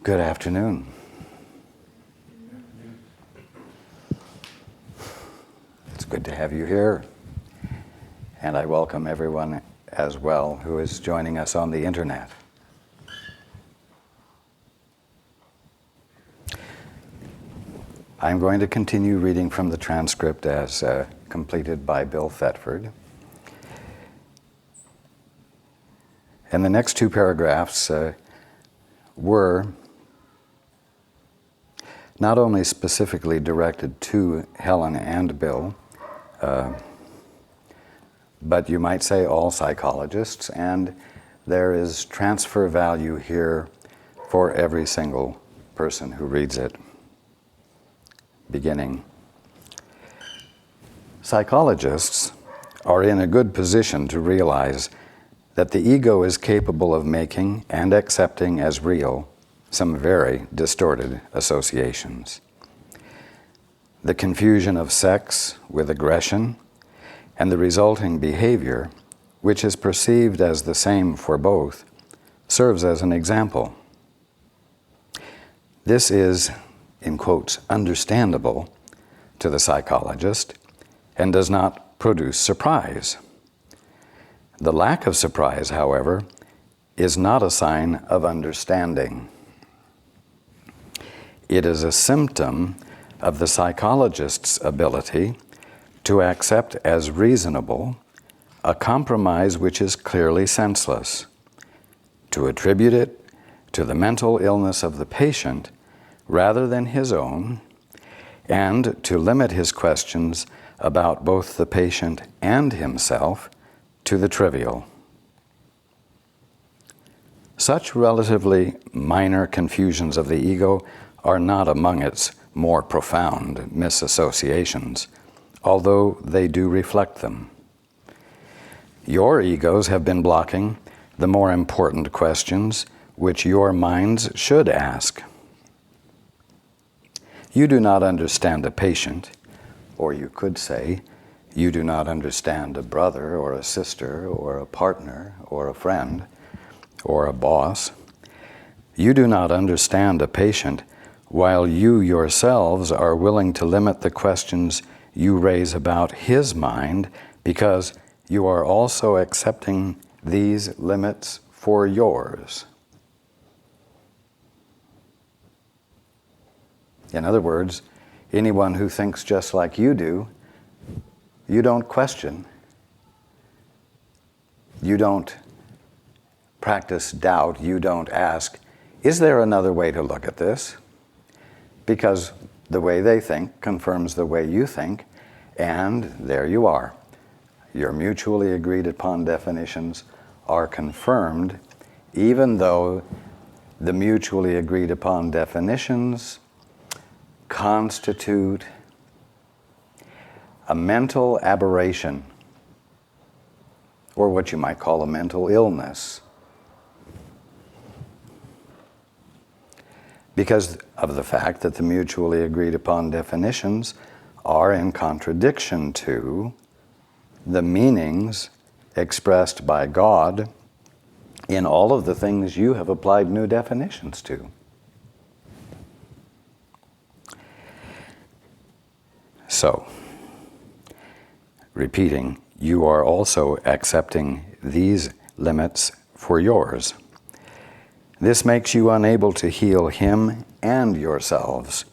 Good afternoon. It's good to have you here, and I welcome everyone as well who is joining us on the internet. I'm going to continue reading from the transcript as completed by Bill Thetford. And the next two paragraphs were not only specifically directed to Helen and Bill, but you might say all psychologists, and there is transfer value here for every single person who reads it. Beginning. Psychologists are in a good position to realize that the ego is capable of making and accepting as real some very distorted associations. The confusion of sex with aggression and the resulting behavior, which is perceived as the same for both, serves as an example. This is, in quotes, understandable to the psychologist and does not produce surprise. The lack of surprise, however, is not a sign of understanding. It is a symptom of the psychologist's ability to accept as reasonable a compromise which is clearly senseless, to attribute it to the mental illness of the patient rather than his own, and to limit his questions about both the patient and himself to the trivial. Such relatively minor confusions of the ego are not among its more profound misassociations, although they do reflect them. Your egos have been blocking the more important questions which your minds should ask. You do not understand a patient, or you could say, you do not understand a brother or a sister or a partner or a friend or a boss. You do not understand a patient while you yourselves are willing to limit the questions you raise about his mind because you are also accepting these limits for yours. In other words, anyone who thinks just like you do, you don't question. You don't practice doubt. You don't ask, is there another way to look at this? Because the way they think confirms the way you think, and there you are. Your mutually agreed upon definitions are confirmed, even though the mutually agreed upon definitions constitute a mental aberration, or what you might call a mental illness, because of the fact that the mutually agreed upon definitions are in contradiction to the meanings expressed by God in all of the things you have applied new definitions to. So, repeating, you are also accepting these limits for yours. This makes you unable to heal him and yourselves.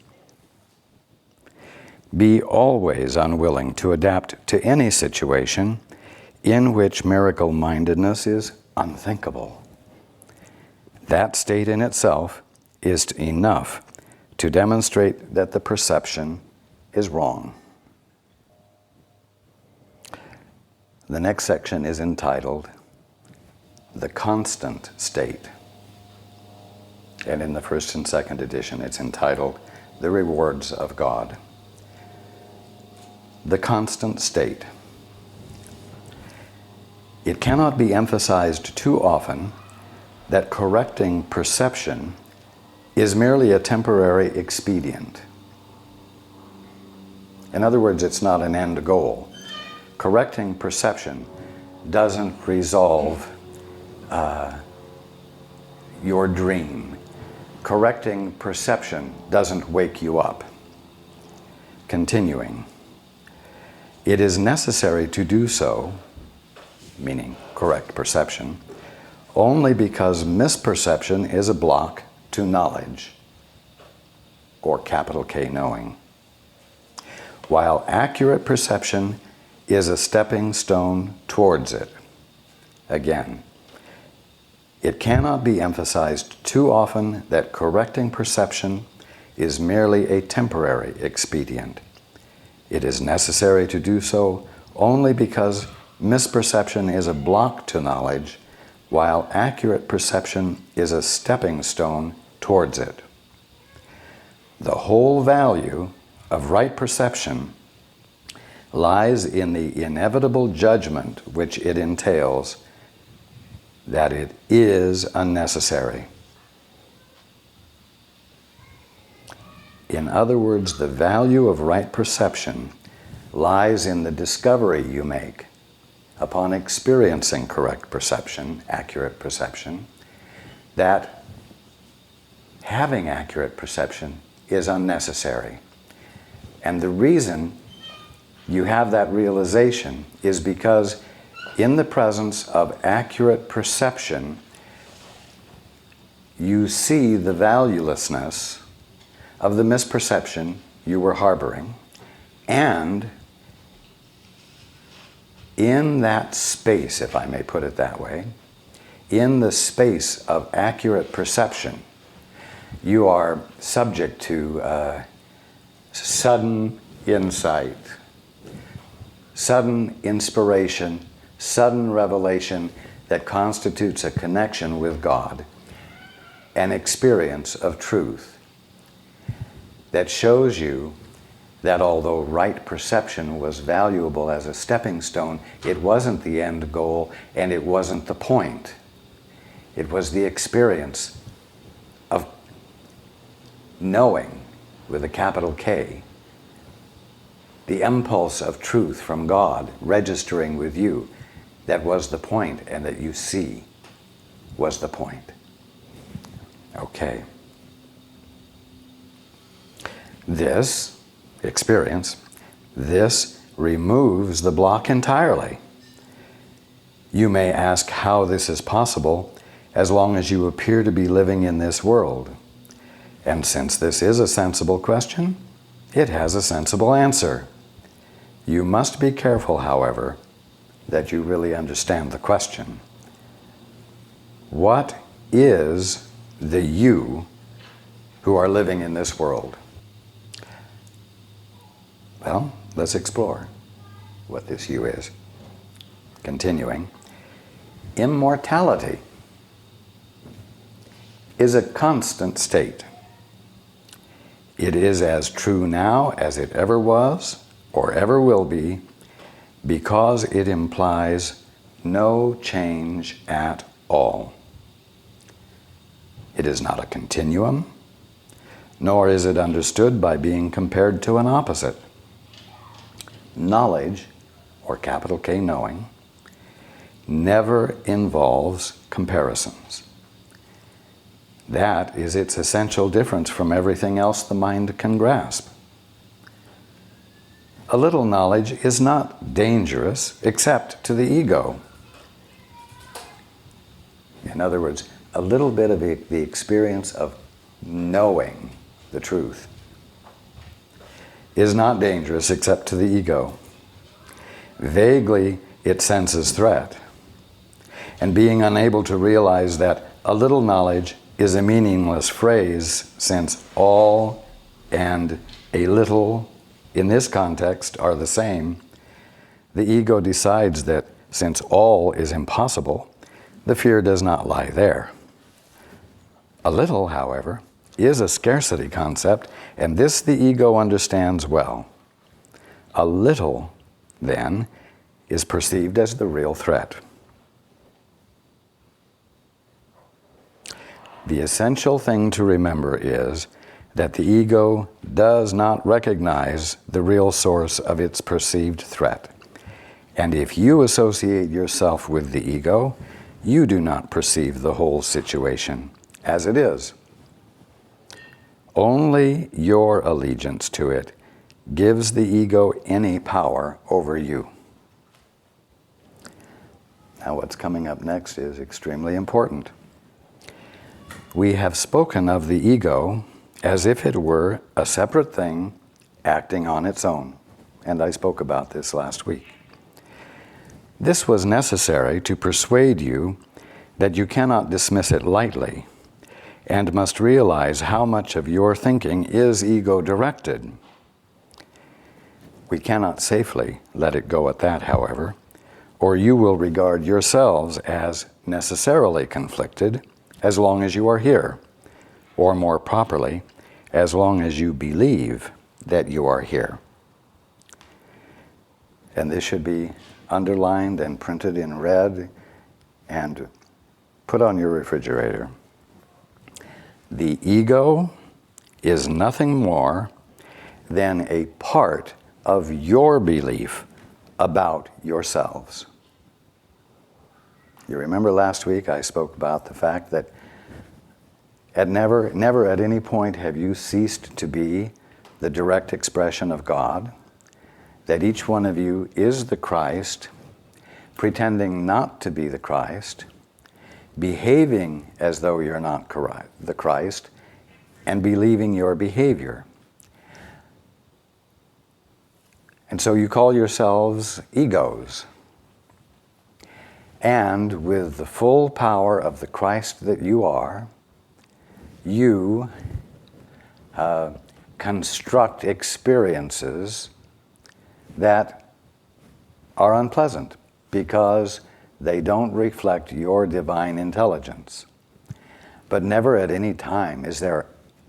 Be always unwilling to adapt to any situation in which miracle-mindedness is unthinkable. That state in itself is enough to demonstrate that the perception is wrong. The next section is entitled, The Constant State. And in the first and second edition, it's entitled, The Rewards of God. The constant state. It cannot be emphasized too often that correcting perception is merely a temporary expedient. In other words, it's not an end goal. Correcting perception doesn't resolve your dream. correcting perception doesn't wake you up. Continuing, it is necessary to do so, meaning correct perception, only because misperception is a block to knowledge, or capital K knowing, while accurate perception is a stepping stone towards it. Again, it cannot be emphasized too often that correcting perception is merely a temporary expedient. It is necessary to do so only because misperception is a block to knowledge, while accurate perception is a stepping stone towards it. The whole value of right perception lies in the inevitable judgment which it entails that it is unnecessary. In other words, the value of right perception lies in the discovery you make upon experiencing correct perception, accurate perception, that having accurate perception is unnecessary. And the reason you have that realization is because in the presence of accurate perception, you see the valuelessness of the misperception you were harboring, and in that space, if I may put it that way, in the space of accurate perception, you are subject to sudden insight, sudden inspiration, sudden revelation that constitutes a connection with God, an experience of truth that shows you that although right perception was valuable as a stepping stone, it wasn't the end goal and it wasn't the point. It was the experience of knowing, with a capital K, the impulse of truth from God registering with you, that was the point, and that you see was the point. Okay. This experience, this removes the block entirely. You may ask how this is possible as long as you appear to be living in this world. And since this is a sensible question, it has a sensible answer. You must be careful, however, that you really understand the question. What is the you who are living in this world? Well, let's explore what this you is. Continuing, immortality is a constant state. It is as true now as it ever was or ever will be, because it implies no change at all. It is not a continuum, nor is it understood by being compared to an opposite. Knowledge, or capital K knowing, never involves comparisons. That is its essential difference from everything else the mind can grasp. A little knowledge is not dangerous except to the ego. In other words, a little bit of the experience of knowing the truth is not dangerous except to the ego. Vaguely, it senses threat. And being unable to realize that a little knowledge is a meaningless phrase, since all and a little in this context are the same, the ego decides that since all is impossible, the fear does not lie there. A little, however, is a scarcity concept, and this the ego understands well. A little, then, is perceived as the real threat. The essential thing to remember is that the ego does not recognize the real source of its perceived threat. And if you associate yourself with the ego, you do not perceive the whole situation as it is. Only your allegiance to it gives the ego any power over you. Now, what's coming up next is extremely important. We have spoken of the ego as if it were a separate thing acting on its own. And I spoke about this last week. This was necessary to persuade you that you cannot dismiss it lightly and must realize how much of your thinking is ego-directed. We cannot safely let it go at that, however, or you will regard yourselves as necessarily conflicted as long as you are here, or more properly, as long as you believe that you are here. And this should be underlined and printed in red and put on your refrigerator. The ego is nothing more than a part of your belief about yourselves. You remember last week I spoke about the fact that never at any point have you ceased to be the direct expression of God, that each one of you is the Christ, pretending not to be the Christ, behaving as though you're not the Christ, and believing your behavior. And so you call yourselves egos. And with the full power of the Christ that you are, you construct experiences that are unpleasant because they don't reflect your divine intelligence. But never at any time is there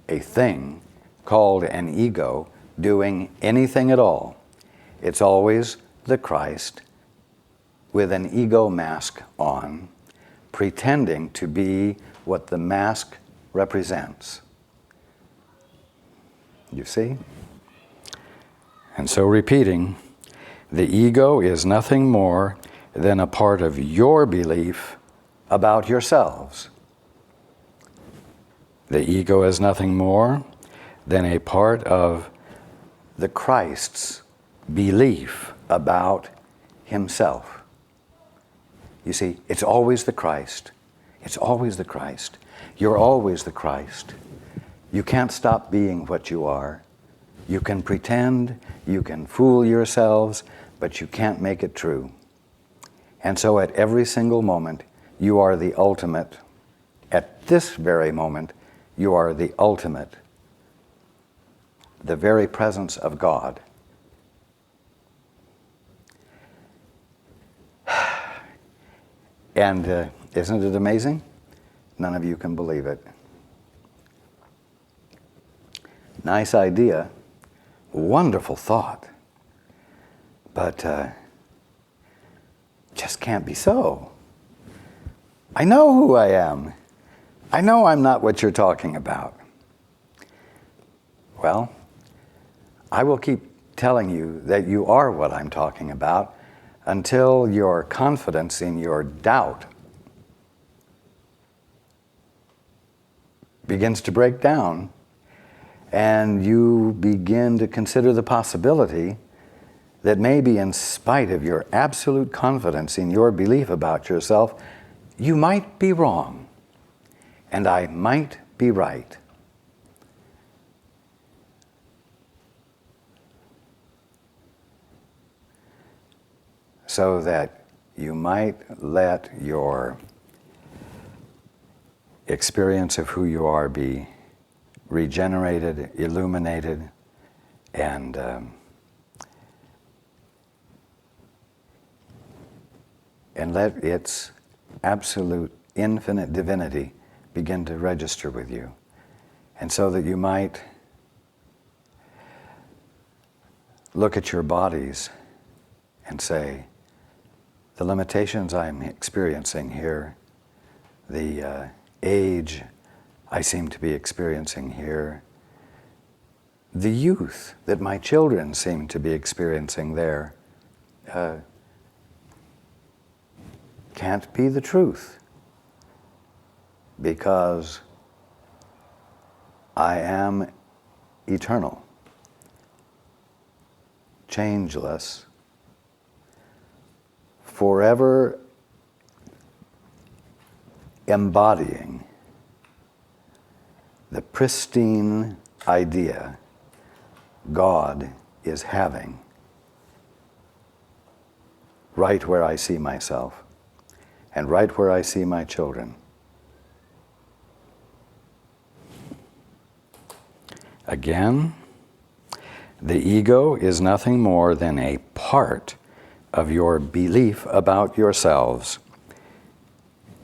a thing called an ego doing anything at all. It's always the Christ with an ego mask on, pretending to be what the mask represents. You see? And so repeating, the ego is nothing more than a part of your belief about yourselves. The ego is nothing more than a part of the Christ's belief about himself. You see, it's always the Christ. It's always the Christ. You're always the Christ. You can't stop being what you are. You can pretend, you can fool yourselves, but you can't make it true. And so at every single moment, you are the ultimate. At this very moment, you are the ultimate, the very presence of God. And isn't it amazing? None of you can believe it. Nice idea, wonderful thought, but just can't be so. I know who I am. I know I'm not what you're talking about. Well, I will keep telling you that you are what I'm talking about until your confidence in your doubt begins to break down and you begin to consider the possibility that maybe in spite of your absolute confidence in your belief about yourself, you might be wrong and I might be right. So that you might let your experience of who you are be regenerated, illuminated, and let its absolute infinite divinity begin to register with you. And so that you might look at your bodies and say, the limitations I'm experiencing here, the age I seem to be experiencing here, the youth that my children seem to be experiencing there, can't be the truth, because I am eternal, changeless, forever embodying the pristine idea God is having right where I see myself and right where I see my children. Again, the ego is nothing more than a part of your belief about yourselves.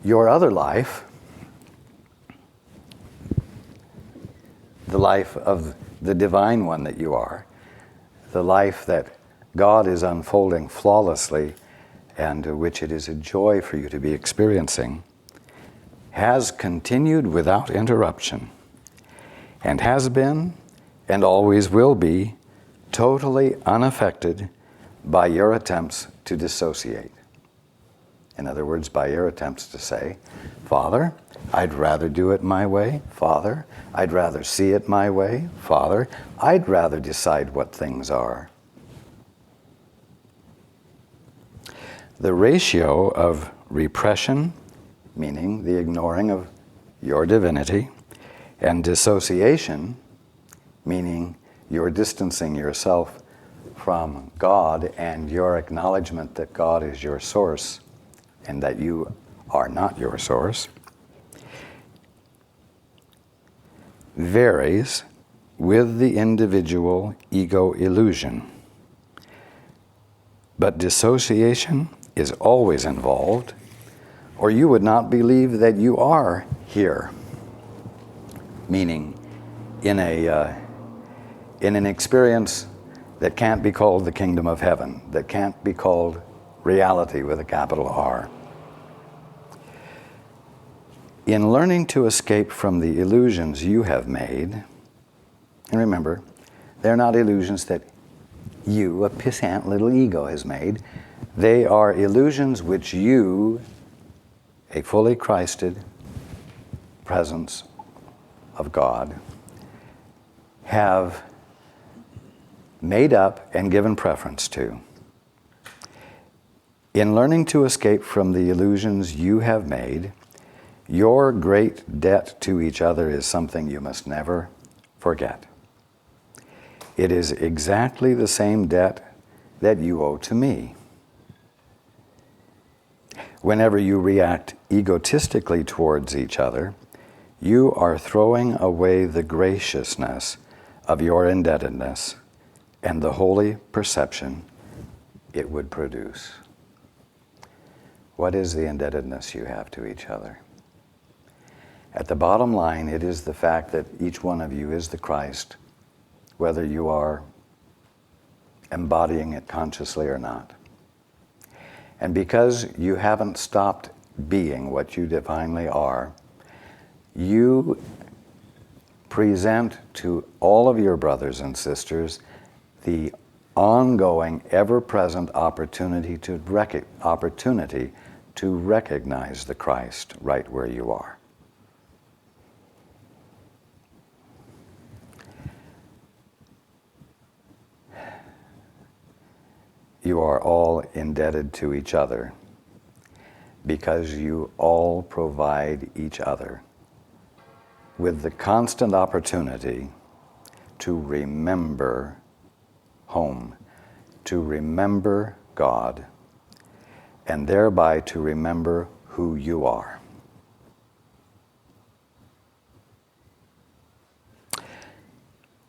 Your other life, the life of the divine one that you are, the life that God is unfolding flawlessly and which it is a joy for you to be experiencing, has continued without interruption and has been and always will be totally unaffected by your attempts to dissociate. In other words, by your attempts to say, Father, I'd rather do it my way. Father, I'd rather see it my way. Father, I'd rather decide what things are. The ratio of repression, meaning the ignoring of your divinity, and dissociation, meaning your distancing yourself from God and your acknowledgement that God is your source and that you are not your source, varies with the individual ego illusion. But dissociation is always involved, or you would not believe that you are here. Meaning, in an experience that can't be called the kingdom of heaven, that can't be called reality with a capital R. In learning to escape from the illusions you have made, and remember, they're not illusions that you, a pissant little ego, has made. They are illusions which you, a fully Christed presence of God, have made up and given preference to. In learning to escape from the illusions you have made, your great debt to each other is something you must never forget. It is exactly the same debt that you owe to me. Whenever you react egotistically towards each other, you are throwing away the graciousness of your indebtedness and the holy perception it would produce. What is the indebtedness you have to each other? At the bottom line, it is the fact that each one of you is the Christ, whether you are embodying it consciously or not. And because you haven't stopped being what you divinely are, you present to all of your brothers and sisters the ongoing, ever-present opportunity to recognize the Christ right where you are. You are all indebted to each other because you all provide each other with the constant opportunity to remember home, to remember God, and thereby to remember who you are.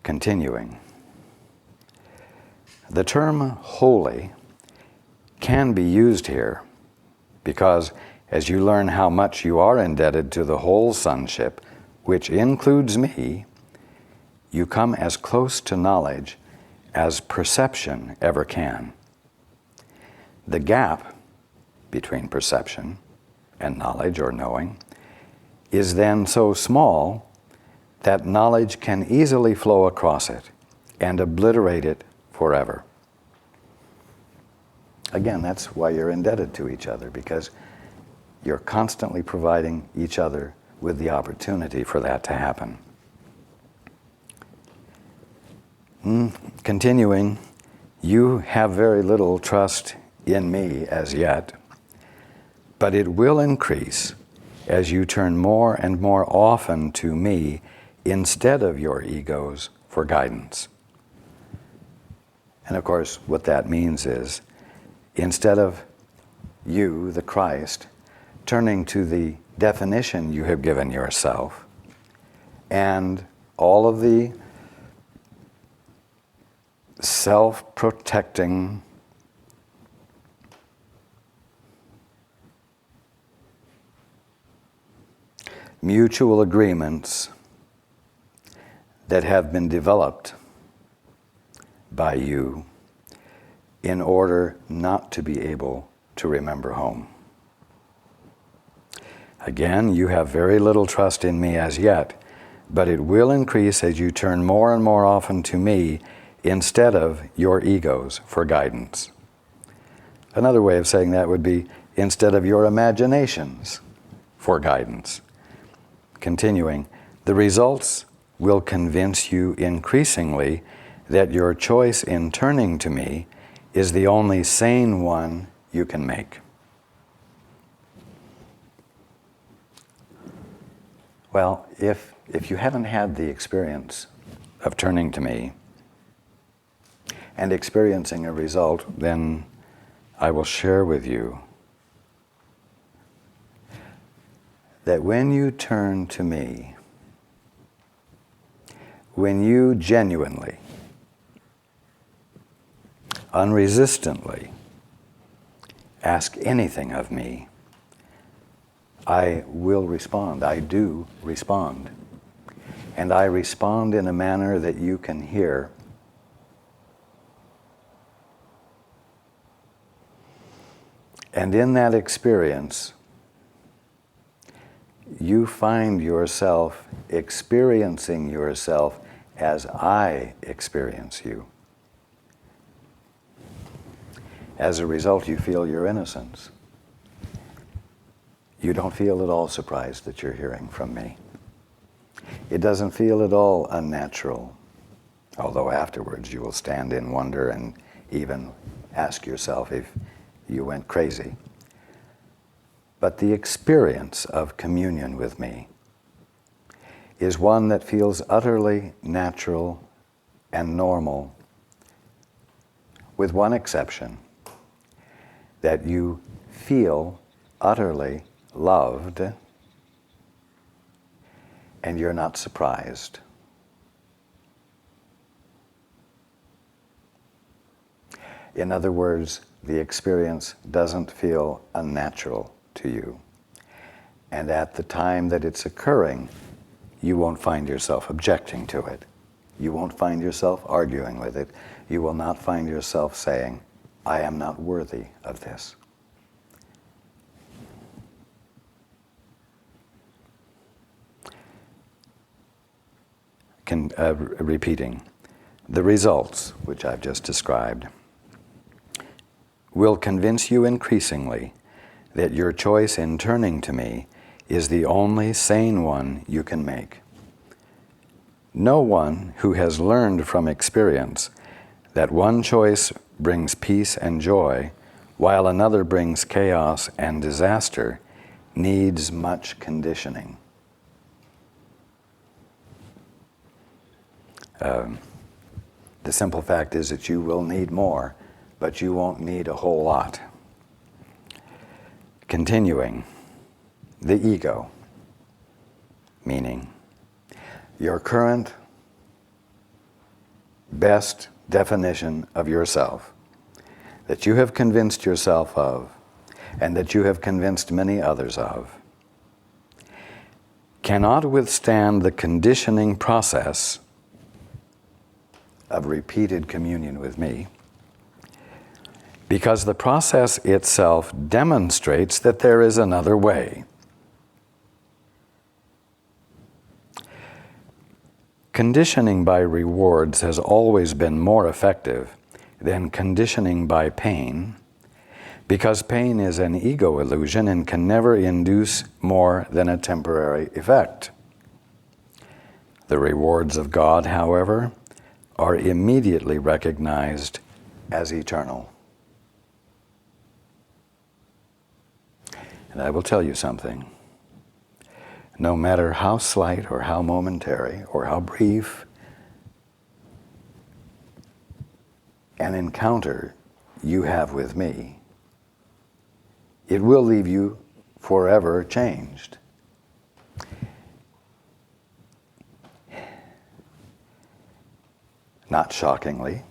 Continuing. The term holy can be used here because as you learn how much you are indebted to the whole sonship, which includes me, you come as close to knowledge as perception ever can. The gap between perception and knowledge or knowing is then so small that knowledge can easily flow across it and obliterate it forever. Again, that's why you're indebted to each other, because you're constantly providing each other with the opportunity for that to happen. Continuing, you have very little trust in me as yet, but it will increase as you turn more and more often to me instead of your egos for guidance. And of course, what that means is, instead of you, the Christ, turning to the definition you have given yourself and all of the self-protecting mutual agreements that have been developed by you in order not to be able to remember home. Again, you have very little trust in me as yet, but it will increase as you turn more and more often to me instead of your egos for guidance. Another way of saying that would be instead of your imaginations for guidance. Continuing, the results will convince you increasingly that your choice in turning to me is the only sane one you can make. Well, if you haven't had the experience of turning to me and experiencing a result, then I will share with you that when you turn to me, when you genuinely, unresistantly ask anything of me, I will respond. I do respond. And I respond in a manner that you can hear. And in that experience, you find yourself experiencing yourself as I experience you. As a result, you feel your innocence. You don't feel at all surprised that you're hearing from me. It doesn't feel at all unnatural, although afterwards you will stand in wonder and even ask yourself if you went crazy. But the experience of communion with me is one that feels utterly natural and normal, with one exception, that you feel utterly loved and you're not surprised. In other words, the experience doesn't feel unnatural to you. And at the time that it's occurring, you won't find yourself objecting to it. You won't find yourself arguing with it. You will not find yourself saying, I am not worthy of this. Repeating, the results, which I've just described, will convince you increasingly that your choice in turning to me is the only sane one you can make. No one who has learned from experience that one choice brings peace and joy while another brings chaos and disaster needs much conditioning. The simple fact is that you will need more, but you won't need a whole lot. Continuing, the ego, meaning your current best definition of yourself that you have convinced yourself of and that you have convinced many others of, cannot withstand the conditioning process of repeated communion with me, because the process itself demonstrates that there is another way. Conditioning by rewards has always been more effective than conditioning by pain, because pain is an ego illusion and can never induce more than a temporary effect. The rewards of God, however, are immediately recognized as eternal. And I will tell you something. No matter how slight or how momentary or how brief an encounter you have with me, it will leave you forever changed. Not shockingly,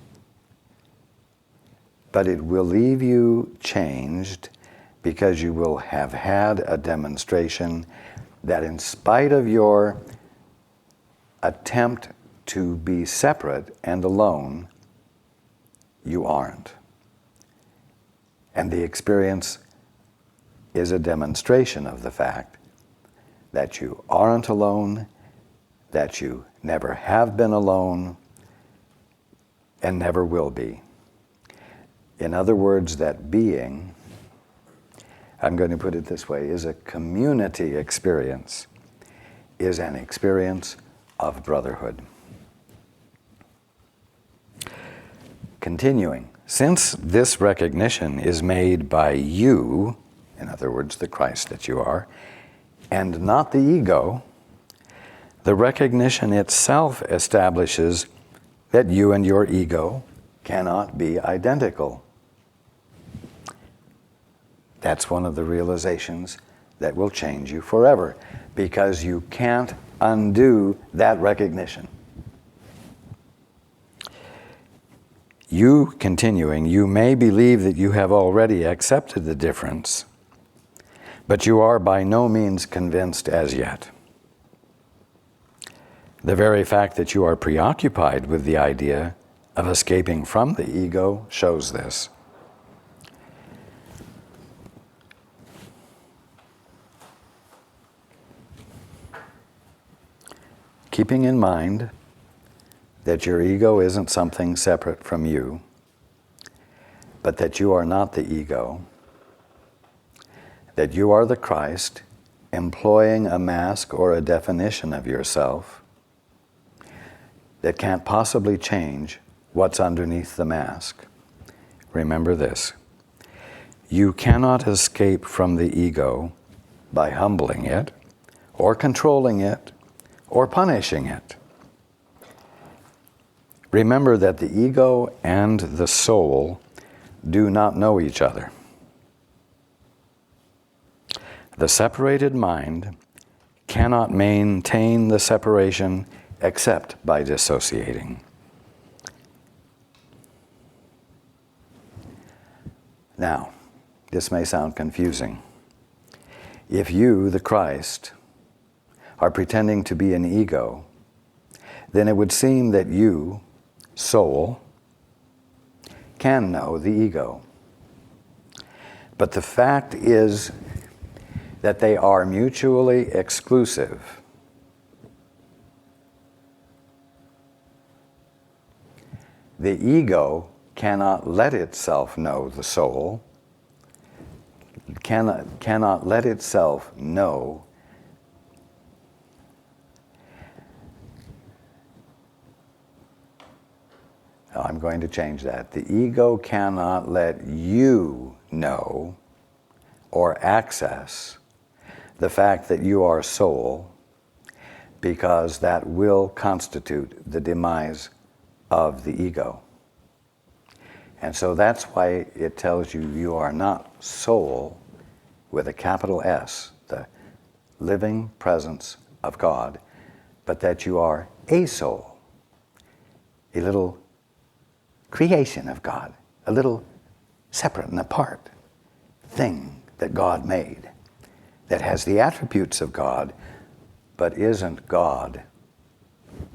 but it will leave you changed because you will have had a demonstration that in spite of your attempt to be separate and alone, you aren't. And the experience is a demonstration of the fact that you aren't alone, that you never have been alone, and never will be. In other words, that being, I'm going to put it this way, is a community experience, is an experience of brotherhood. Continuing, since this recognition is made by you, in other words, the Christ that you are, and not the ego, the recognition itself establishes that you and your ego cannot be identical. That's one of the realizations that will change you forever, because you can't undo that recognition. You, continuing, you may believe that you have already accepted the difference, but you are by no means convinced as yet. The very fact that you are preoccupied with the idea of escaping from the ego shows this. Keeping in mind that your ego isn't something separate from you, but that you are not the ego, that you are the Christ employing a mask or a definition of yourself that can't possibly change what's underneath the mask. Remember this. You cannot escape from the ego by humbling it, or controlling it, or punishing it. Remember that the ego and the soul do not know each other. The separated mind cannot maintain the separation except by dissociating. Now, this may sound confusing. If you, the Christ, are pretending to be an ego, then it would seem that you, soul, can know the ego. But the fact is that they are mutually exclusive. The ego cannot let itself know the soul, cannot let itself know I'm going to change that. The ego cannot let you know or access the fact that you are soul, because that will constitute the demise of the ego. And so that's why it tells you you are not soul with a capital S, the living presence of God, but that you are a soul, a little creation of God, a little separate and apart thing that God made, that has the attributes of God, but isn't God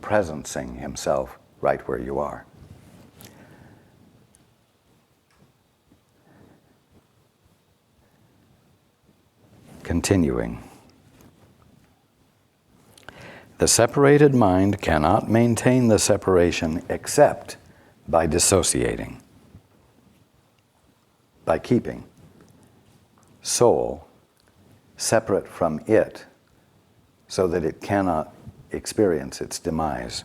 presencing himself right where you are. Continuing. The separated mind cannot maintain the separation except by dissociating, by keeping soul separate from it so that it cannot experience its demise.